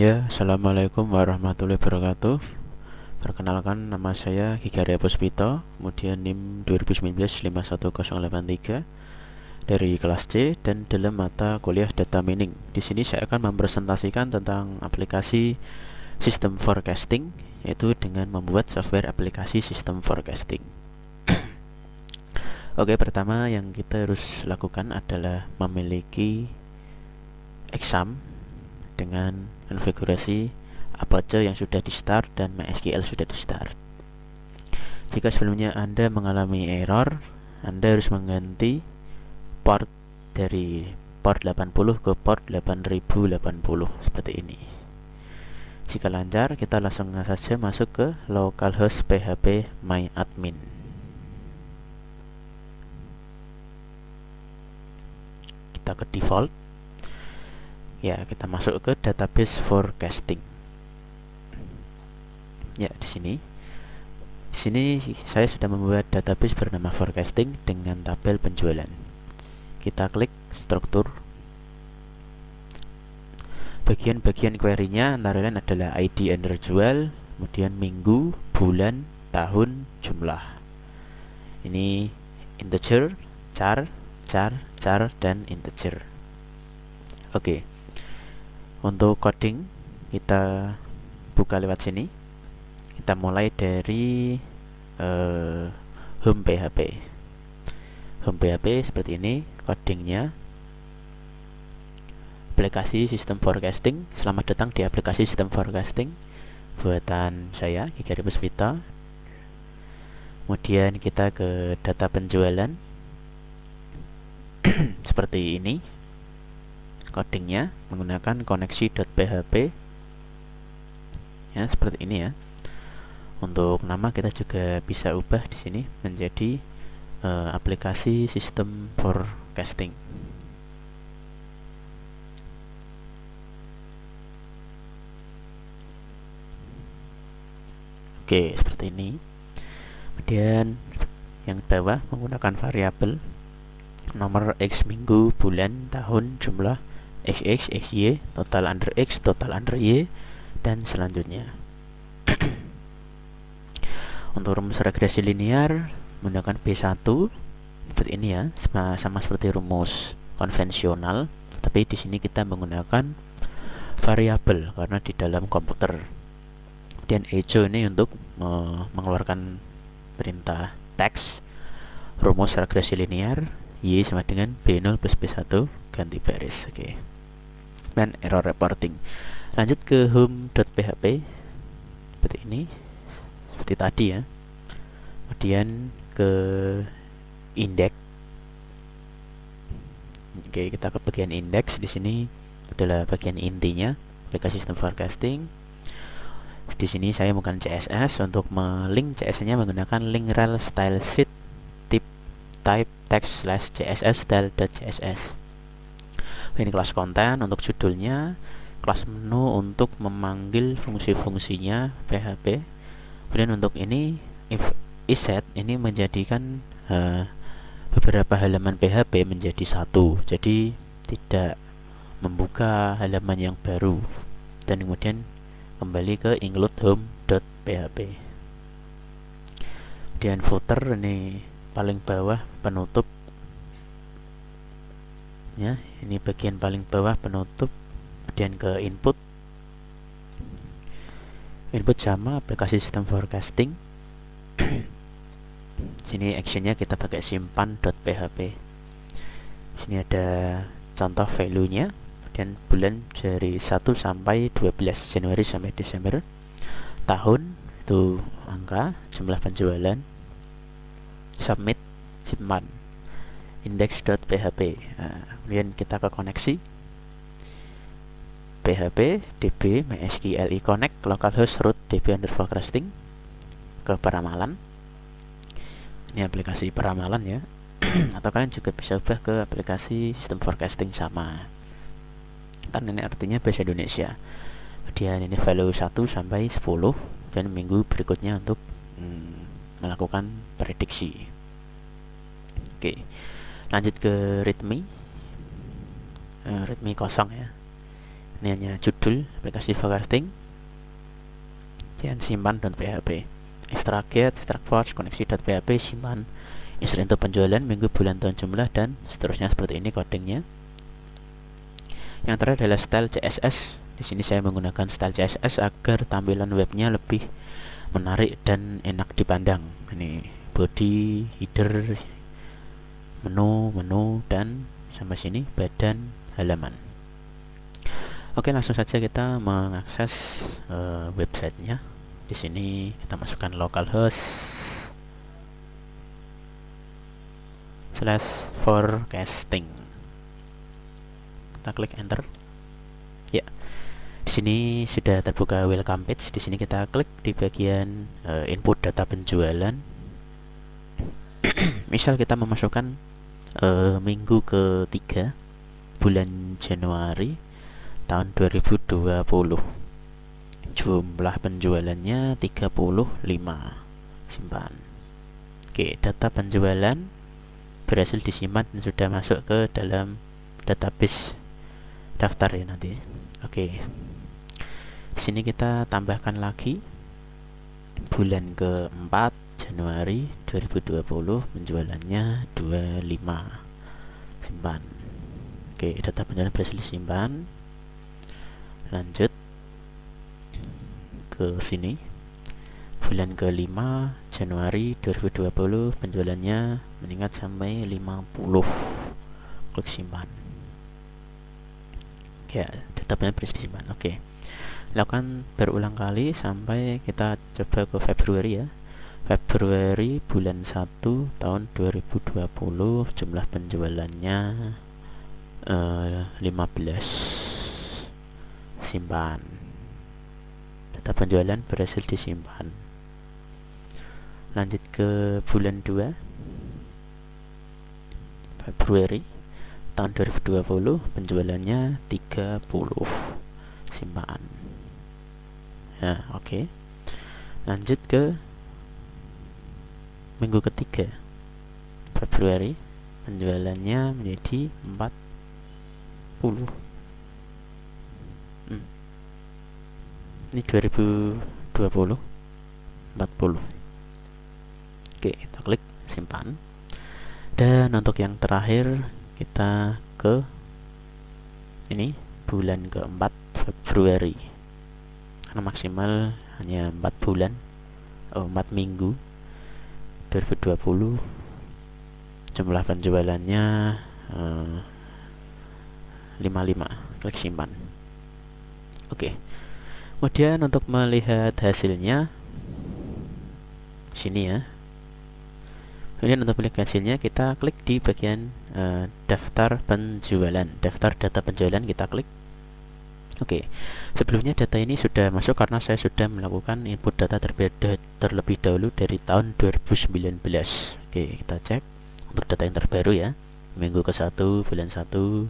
Ya, assalamualaikum warahmatullahi wabarakatuh. Perkenalkan, nama saya Gigaria Puspito, kemudian NIM 2019-51083 dari kelas C dan dalam mata kuliah Data Mining. Di sini saya akan mempresentasikan tentang aplikasi sistem forecasting, yaitu dengan membuat software aplikasi sistem forecasting. Oke, pertama yang kita harus lakukan adalah memiliki exam dengan konfigurasi Apache yang sudah di start dan MySQL sudah di start. Jika sebelumnya Anda mengalami error, Anda harus mengganti port dari port 80 ke port 8080 seperti ini. Jika lancar, kita langsung saja masuk ke localhost php myadmin. Kita ke default. Ya, kita masuk ke database forecasting. Ya, di sini saya sudah membuat database bernama forecasting dengan tabel penjualan. Kita klik struktur. Bagian-bagian query-nya antara lain adalah ID enter jual, kemudian minggu, bulan, tahun, jumlah. Ini integer, char, dan integer. Oke. Untuk coding kita buka lewat sini. Kita mulai dari home PHP. Home PHP seperti ini codingnya. Aplikasi sistem forecasting. Selamat datang di aplikasi sistem forecasting buatan saya, Gigaria Puspito. Kemudian kita ke data penjualan. Seperti ini codingnya menggunakan koneksi.php. Ya, seperti ini ya. Untuk nama kita juga bisa ubah di sini menjadi aplikasi sistem forecasting. Oke, seperti ini. Kemudian yang bawah menggunakan variabel nomor X, minggu, bulan, tahun, jumlah, XX, XY, total under X, total under Y, dan selanjutnya. Untuk rumus regresi linear menggunakan B1 seperti ini ya, sama seperti rumus konvensional, tapi di sini kita menggunakan variabel karena di dalam komputer. Dan echo ini untuk mengeluarkan perintah teks. Rumus regresi linear Y sama dengan B0 plus B1 ganti baris. Oke. Dan error reporting. Lanjut ke home.php seperti ini, seperti tadi ya. Kemudian ke index. Oke, kita ke bagian index. Di sini adalah bagian intinya aplikasi sistem forecasting. Di sini saya menggunakan CSS. Untuk melink CSS-nya menggunakan link rel style sheet type text / css style.css. Ini kelas konten untuk judulnya, kelas menu untuk memanggil fungsi-fungsinya PHP. Kemudian untuk ini if iset ini menjadikan beberapa halaman PHP menjadi satu, jadi tidak membuka halaman yang baru. Dan kemudian kembali ke include home.php. Kemudian footer ini paling bawah penutup ya, ini bagian paling bawah penutup. Kemudian ke input sama aplikasi sistem forecasting. Sini actionnya kita pakai simpan.php. Sini ada contoh value-nya dan bulan dari 1 sampai 12, Januari sampai Desember. Tahun itu angka, jumlah penjualan, submit, simpan, index.php. Kemudian kita ke koneksi php db mysql connect localhost root db _forecasting ke peramalan. Ini aplikasi peramalan ya. Atau kalian juga bisa ubah ke aplikasi sistem forecasting sama, kan ini artinya bahasa Indonesia. Kemudian ini value 1 sampai 10 dan minggu berikutnya untuk melakukan prediksi. Oke, lanjut ke readme. Readme kosong ya. Ini hanya judul aplikasi forecasting. Jangan simpan.php. Extract get, extract force, koneksi.php, simpan instrumen penjualan, minggu, bulan, tahun, jumlah, dan seterusnya seperti ini codingnya. Yang terakhir adalah style CSS. Di sini saya menggunakan style CSS agar tampilan webnya lebih menarik dan enak dipandang. Ini body, header, menu, dan sampai sini badan halaman. Oke, langsung saja kita mengakses websitenya. Di sini kita masukkan localhost /forecasting. Kita klik enter. Ya, di sini sudah terbuka welcome page. Di sini kita klik di bagian input data penjualan. Misal kita memasukkan minggu ketiga bulan Januari tahun 2020. Jumlah penjualannya 35. Simpan. Oke, data penjualan berhasil disimpan dan sudah masuk ke dalam database daftar ya nanti. Oke. Di sini kita tambahkan lagi bulan keempat Januari 2020, penjualannya 25. Simpan. Oke, data penjualan berhasil disimpan. Lanjut ke sini. Bulan ke-5 Januari 2020, penjualannya meningkat sampai 50. Klik simpan. Ya, data penjualan berhasil disimpan. Oke. Lakukan berulang kali sampai kita coba ke Februari ya. Februari bulan 1 tahun 2020, jumlah penjualannya 15. Simpan. Data penjualan berhasil disimpan. Lanjut ke bulan 2 Februari tahun 2020, penjualannya 30. Simpan. Ya, oke. Lanjut ke minggu ketiga Februari, penjualannya menjadi 40. Ini 2020 40. Oke, kita klik simpan. Dan untuk yang terakhir kita ke ini bulan keempat Februari, karena maksimal hanya 4 bulan 4 minggu 2020, jumlah penjualannya 55. Klik simpan. Oke. Kemudian untuk melihat hasilnya sini ya. Kemudian untuk melihat hasilnya kita klik di bagian daftar penjualan, daftar data penjualan kita klik. Oke. Sebelumnya data ini sudah masuk karena saya sudah melakukan input data terlebih dahulu dari tahun 2019. Oke, kita cek untuk data yang terbaru ya. Minggu ke-1 bulan 1,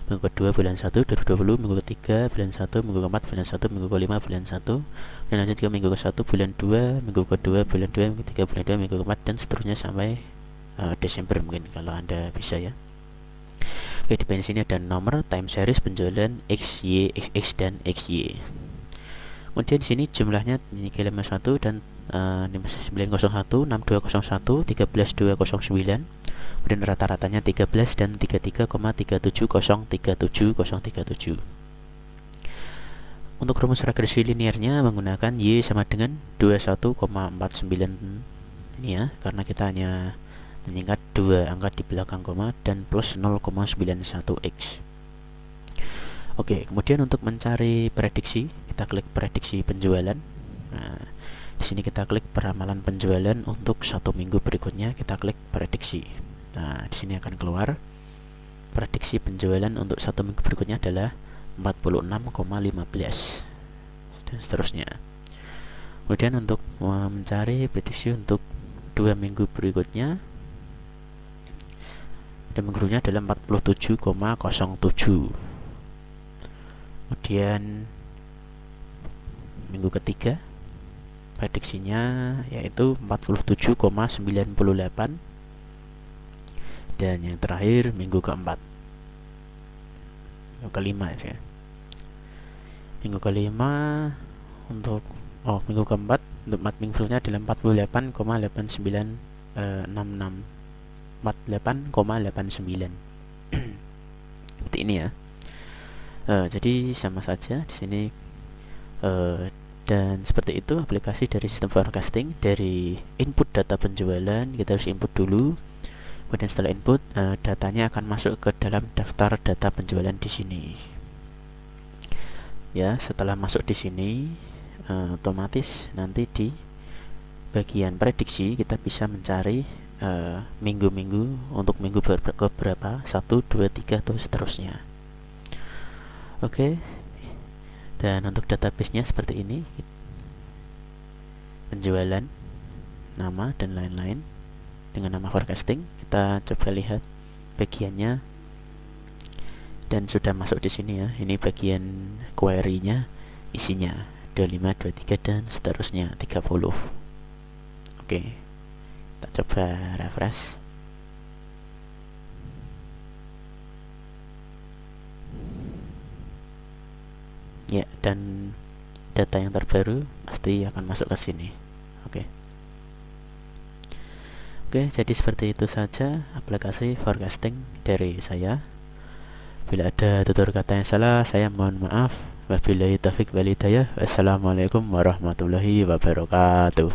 minggu kedua bulan 1 2020, minggu ketiga bulan 1, minggu keempat bulan 1, minggu kelima bulan 1, dan lanjut ke minggu ke-1 bulan 2, minggu kedua bulan 2, minggu ketiga bulan 2, minggu keempat, dan seterusnya sampai Desember mungkin kalau Anda bisa ya. Oke, di bagian sini ada nomor, time series, penjualan, XY, XX, dan XY. Kemudian di sini jumlahnya 351 dan 5901, 6201, 13209. Kemudian rata-ratanya 13 dan 33,37037,037. Untuk rumus regresi linearnya menggunakan Y sama dengan 21,49 ini ya, karena kita hanya menyingkat 2 angka di belakang koma dan plus 0,91x. Oke, kemudian untuk mencari prediksi, kita klik prediksi penjualan. Nah, di sini kita klik peramalan penjualan untuk 1 minggu berikutnya, kita klik prediksi. Nah, di sini akan keluar prediksi penjualan untuk 1 minggu berikutnya adalah 46,15 dan seterusnya. Kemudian untuk mencari prediksi untuk 2 minggu berikutnya, dan minggunya adalah 47,07. Kemudian minggu ketiga prediksinya yaitu 47,98, dan yang terakhir minggu keempat, minggu kelima ya. Minggu kelima untuk minggu keempat untuk mapping flow-nya adalah 48,8966 48,89 seperti ini ya. Jadi sama saja di sini, dan seperti itu aplikasi dari sistem forecasting. Dari input data penjualan kita harus input dulu, kemudian setelah input datanya akan masuk ke dalam daftar data penjualan di sini ya. Setelah masuk di sini otomatis nanti di bagian prediksi kita bisa mencari minggu-minggu untuk minggu berapa 1, 2, 3 atau seterusnya. Oke. Dan untuk database-nya seperti ini, penjualan, nama dan lain-lain dengan nama forecasting. Kita coba lihat bagiannya dan sudah masuk di sini ya. Ini bagian query-nya, isinya 25, 23 dan seterusnya 30. Oke. Kita coba refresh. Ya, dan data yang terbaru pasti akan masuk ke sini. Oke. Oke, jadi seperti itu saja aplikasi forecasting dari saya. Bila ada tutur kata yang salah, saya mohon maaf. Wabillahi taufiq wal hidayah. Wassalamualaikum warahmatullahi wabarakatuh.